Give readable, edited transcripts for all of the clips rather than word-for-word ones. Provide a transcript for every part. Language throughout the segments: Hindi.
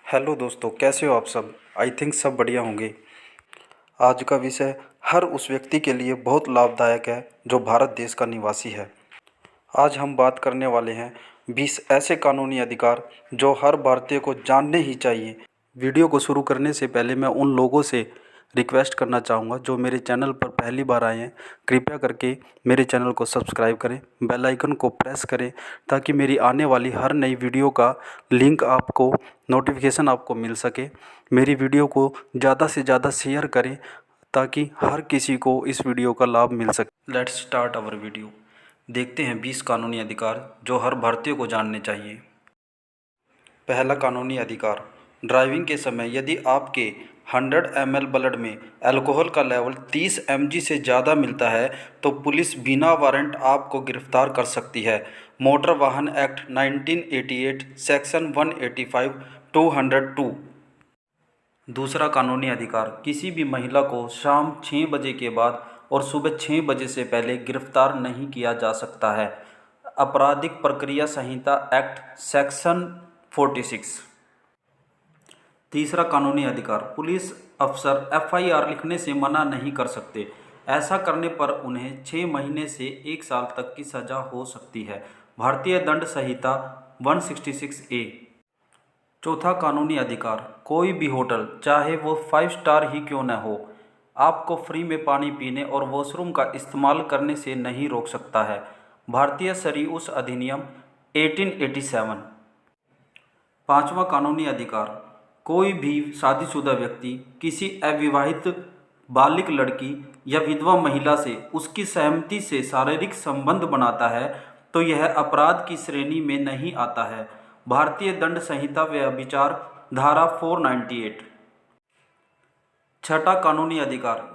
हेलो दोस्तों, कैसे हो आप सब। आई थिंक सब बढ़िया होंगे। आज का विषय हर उस व्यक्ति के लिए बहुत लाभदायक है जो भारत देश का निवासी है। आज हम बात करने वाले हैं 20 ऐसे कानूनी अधिकार जो हर भारतीय को जानने ही चाहिए। वीडियो को शुरू करने से पहले मैं उन लोगों से रिक्वेस्ट करना चाहूँगा जो मेरे चैनल पर पहली बार आए हैं, कृपया करके मेरे चैनल को सब्सक्राइब करें, बेल आइकन को प्रेस करें ताकि मेरी आने वाली हर नई वीडियो का लिंक आपको, नोटिफिकेशन आपको मिल सके। मेरी वीडियो को ज़्यादा से ज़्यादा शेयर करें ताकि हर किसी को इस वीडियो का लाभ मिल सके। Let's start our video. देखते हैं 20 कानूनी अधिकार जो हर भारतीय को जानने चाहिए। पहला कानूनी अधिकार, ड्राइविंग के समय यदि आपके 100 ml ब्लड में अल्कोहल का लेवल 30 mg से ज़्यादा मिलता है तो पुलिस बिना वारंट आपको गिरफ्तार कर सकती है। मोटर वाहन एक्ट 1988 सेक्शन 185 202। दूसरा कानूनी अधिकार, किसी भी महिला को शाम 6 बजे के बाद और सुबह 6 बजे से पहले गिरफ्तार नहीं किया जा सकता है। आपराधिक प्रक्रिया संहिता एक्ट सेक्शन 46। तीसरा कानूनी अधिकार, पुलिस अफसर FIR लिखने से मना नहीं कर सकते। ऐसा करने पर उन्हें 6 महीने से 1 साल तक की सज़ा हो सकती है। भारतीय दंड संहिता 166A। चौथा कानूनी अधिकार, कोई भी होटल चाहे वो 5 स्टार ही क्यों न हो, आपको फ्री में पानी पीने और वॉशरूम का इस्तेमाल करने से नहीं रोक सकता है। भारतीय सरिउस अधिनियम 1887। पांचवा कानूनी अधिकार, कोई भी शादीशुदा व्यक्ति किसी अविवाहित बालिग लड़की या विधवा महिला से उसकी सहमति से शारीरिक संबंध बनाता है तो यह अपराध की श्रेणी में नहीं आता है। भारतीय दंड संहिता व्यभिचार धारा 498। छठा कानूनी अधिकार,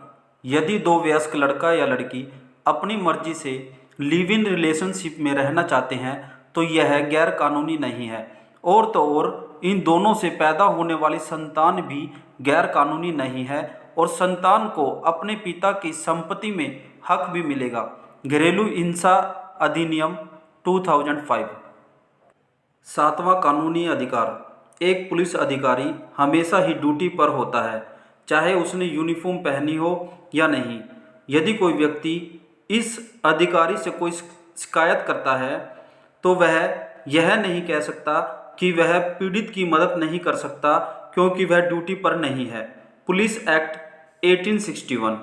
यदि दो वयस्क लड़का या लड़की अपनी मर्जी से लिव इन रिलेशनशिप में रहना चाहते हैं तो यह गैर कानूनी नहीं है। और तो और इन दोनों से पैदा होने वाली संतान भी गैर कानूनी नहीं है और संतान को अपने पिता की संपत्ति में हक भी मिलेगा। घरेलू हिंसा अधिनियम 2005। सातवां कानूनी अधिकार, एक पुलिस अधिकारी हमेशा ही ड्यूटी पर होता है, चाहे उसने यूनिफॉर्म पहनी हो या नहीं। यदि कोई व्यक्ति इस अधिकारी से कोई शिकायत करता है तो वह यह नहीं कह सकता कि वह पीड़ित की मदद नहीं कर सकता क्योंकि वह ड्यूटी पर नहीं है। Police act 1861।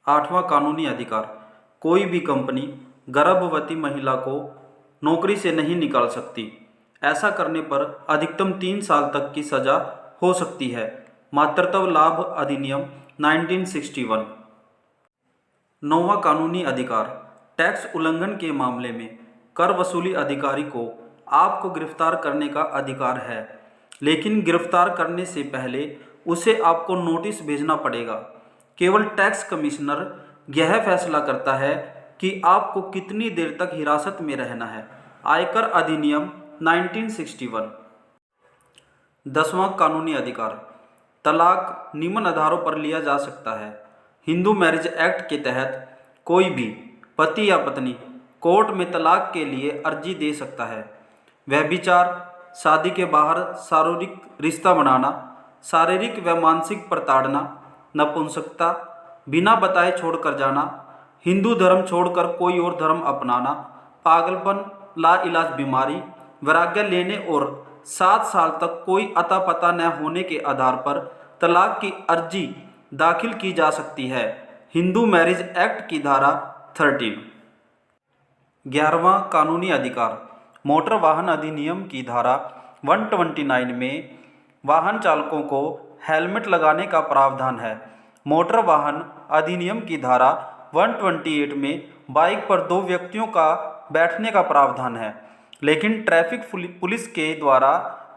आठवां कानूनी अधिकार, कोई भी कंपनी गर्भवती महिला को नौकरी से नहीं निकाल सकती। ऐसा करने पर अधिकतम 3 साल तक की सज़ा हो सकती है। मातृत्व लाभ अधिनियम 1961। नौवां कानूनी अधिकार, टैक्स उल्लंघन के मामले में कर वसूली अधिकारी को आपको गिरफ्तार करने का अधिकार है, लेकिन गिरफ्तार करने से पहले उसे आपको नोटिस भेजना पड़ेगा। केवल टैक्स कमिश्नर यह फैसला करता है कि आपको कितनी देर तक हिरासत में रहना है। आयकर अधिनियम 1961। 10वां कानूनी अधिकार, तलाक निम्न आधारों पर लिया जा सकता है। हिंदू मैरिज एक्ट के तहत कोई भी पति या पत्नी कोर्ट में तलाक के लिए अर्जी दे सकता है। व्यभिचार, शादी के बाहर शारीरिक रिश्ता बनाना, शारीरिक व मानसिक प्रताड़ना, नपुंसकता, बिना बताए छोड़कर जाना, हिंदू धर्म छोड़कर कोई और धर्म अपनाना, पागलपन, लाइलाज बीमारी, वैराग्य लेने और 7 साल तक कोई अता पता न होने के आधार पर तलाक की अर्जी दाखिल की जा सकती है। हिंदू मैरिज एक्ट की धारा 13। 11वां कानूनी अधिकार, मोटर वाहन अधिनियम की धारा 129 में वाहन चालकों को हेलमेट लगाने का प्रावधान है। मोटर वाहन अधिनियम की धारा 128 में बाइक पर 2 व्यक्तियों का बैठने का प्रावधान है, लेकिन ट्रैफिक पुलिस के द्वारा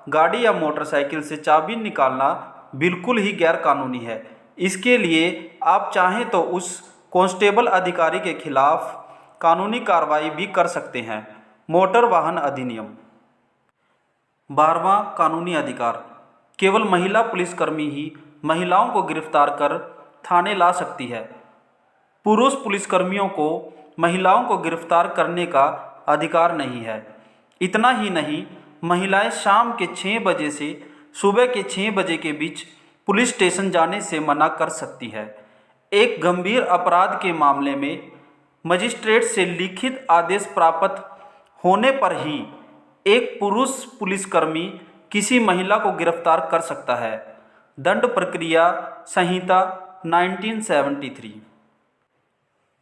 गाड़ी या मोटरसाइकिल से चाबी निकालना बिल्कुल ही गैर कानूनी है। इसके लिए आप चाहें तो उस कांस्टेबल अधिकारी के खिलाफ कानूनी कार्रवाई भी कर सकते हैं। मोटर वाहन अधिनियम। 12वां कानूनी अधिकार, केवल महिला पुलिसकर्मी ही महिलाओं को गिरफ्तार कर थाने ला सकती है। पुरुष पुलिसकर्मियों को महिलाओं को गिरफ्तार करने का अधिकार नहीं है। इतना ही नहीं, महिलाएं शाम के 6 बजे से सुबह के 6 बजे के बीच पुलिस स्टेशन जाने से मना कर सकती है। एक गंभीर अपराध के मामले में मजिस्ट्रेट से लिखित आदेश प्राप्त होने पर ही एक पुरुष पुलिसकर्मी किसी महिला को गिरफ्तार कर सकता है। दंड प्रक्रिया संहिता 1973।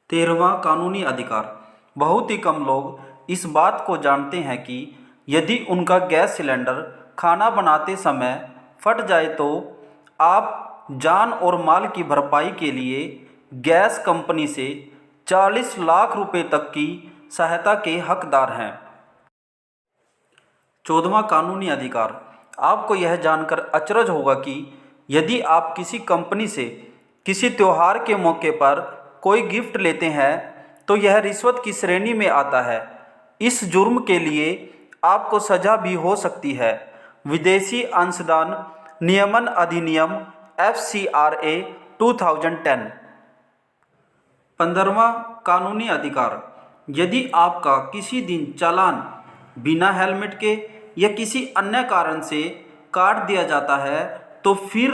13वां कानूनी अधिकार। बहुत ही कम लोग इस बात को जानते हैं कि यदि उनका गैस सिलेंडर खाना बनाते समय फट जाए तो आप जान और माल की भरपाई के लिए गैस कंपनी से 40 लाख रुपए तक की सहायता के हकदार हैं। 14वां कानूनी अधिकार। आपको यह जानकर अचरज होगा कि यदि आप किसी कंपनी से किसी त्योहार के मौके पर कोई गिफ्ट लेते हैं तो यह रिश्वत की श्रेणी में आता है। इस जुर्म के लिए आपको सजा भी हो सकती है। विदेशी अंशदान नियमन अधिनियम FCRA 2010। 15वां कानूनी अधिकार। यदि आपका किसी दिन चालान बिना हेलमेट के या किसी अन्य कारण से काट दिया जाता है तो फिर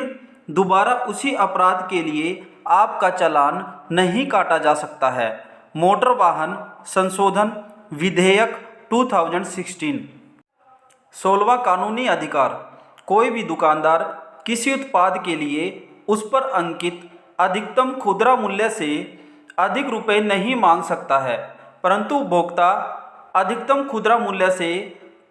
दोबारा उसी अपराध के लिए आपका चालान नहीं काटा जा सकता है। मोटर वाहन संशोधन विधेयक 2016। 16वां कानूनी अधिकार। कोई भी दुकानदार किसी उत्पाद के लिए उस पर अंकित अधिकतम खुदरा मूल्य से अधिक रुपए नहीं मांग सकता है, परंतु उपभोक्ता अधिकतम खुदरा मूल्य से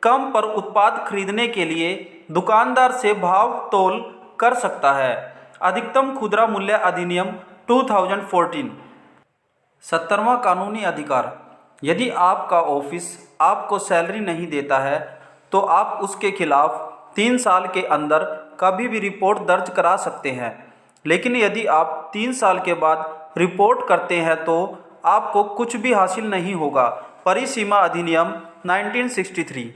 कम पर उत्पाद खरीदने के लिए दुकानदार से भाव तोल कर सकता है। अधिकतम खुदरा मूल्य अधिनियम 2014। 17वां कानूनी अधिकार। यदि आपका ऑफिस आपको सैलरी नहीं देता है तो आप उसके खिलाफ 3 साल के अंदर कभी भी रिपोर्ट दर्ज करा सकते हैं, लेकिन यदि आप 3 साल के बाद रिपोर्ट करते हैं तो आपको कुछ भी हासिल नहीं होगा। परिसीमा अधिनियम 1963।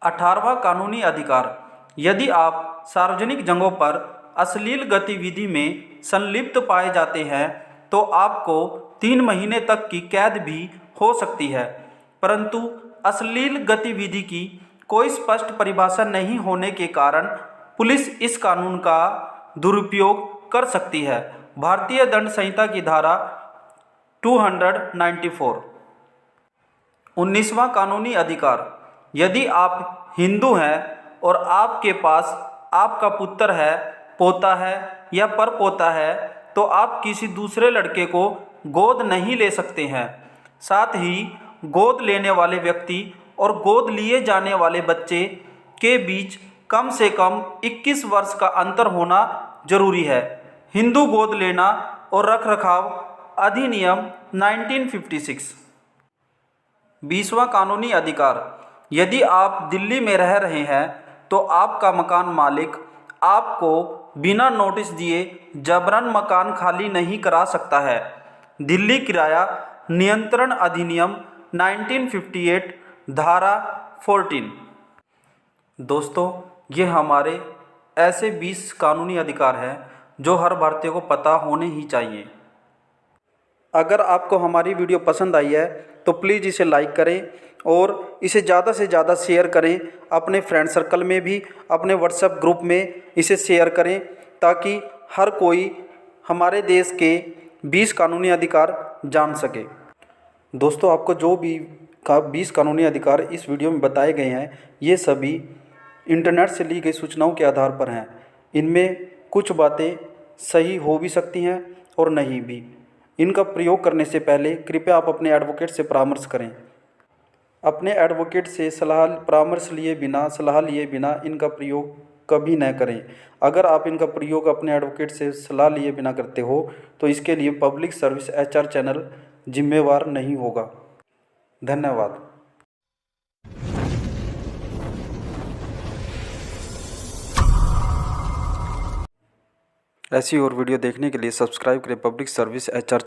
18वां कानूनी अधिकार। यदि आप सार्वजनिक जगहों पर अश्लील गतिविधि में संलिप्त पाए जाते हैं तो आपको 3 महीने तक की कैद भी हो सकती है, परंतु अश्लील गतिविधि की कोई स्पष्ट परिभाषा नहीं होने के कारण पुलिस इस कानून का दुरुपयोग कर सकती है। भारतीय दंड संहिता की धारा 294। 19वां कानूनी अधिकार। यदि आप हिंदू हैं और आपके पास आपका पुत्र है, पोता है या परपोता है तो आप किसी दूसरे लड़के को गोद नहीं ले सकते हैं। साथ ही गोद लेने वाले व्यक्ति और गोद लिए जाने वाले बच्चे के बीच कम से कम 21 वर्ष का अंतर होना जरूरी है। हिंदू गोद लेना और रखरखाव अधिनियम 1956। 20वां कानूनी अधिकार। यदि आप दिल्ली में रह रहे हैं तो आपका मकान मालिक आपको बिना नोटिस दिए जबरन मकान खाली नहीं करा सकता है। दिल्ली किराया नियंत्रण अधिनियम 1958 धारा 14। दोस्तों, ये हमारे ऐसे 20 कानूनी अधिकार हैं जो हर भारतीय को पता होने ही चाहिए। अगर आपको हमारी वीडियो पसंद आई है तो प्लीज़ इसे लाइक करें और इसे ज़्यादा से ज़्यादा शेयर करें। अपने फ्रेंड सर्कल में भी, अपने व्हाट्सएप ग्रुप में इसे शेयर करें ताकि हर कोई हमारे देश के 20 कानूनी अधिकार जान सके। दोस्तों, आपको जो भी 20 कानूनी अधिकार इस वीडियो में बताए गए हैं, ये सभी इंटरनेट से ली गई सूचनाओं के आधार पर हैं। इनमें कुछ बातें सही हो भी सकती हैं और नहीं भी। इनका प्रयोग करने से पहले कृपया आप अपने एडवोकेट से परामर्श करें। अपने एडवोकेट से परामर्श लिए बिना इनका प्रयोग कभी न करें। अगर आप इनका प्रयोग अपने एडवोकेट से सलाह लिए बिना करते हो तो इसके लिए पब्लिक सर्विस HR चैनल जिम्मेवार नहीं होगा। धन्यवाद। ऐसी और वीडियो देखने के लिए सब्सक्राइब करें पब्लिक सर्विस HR चैनल।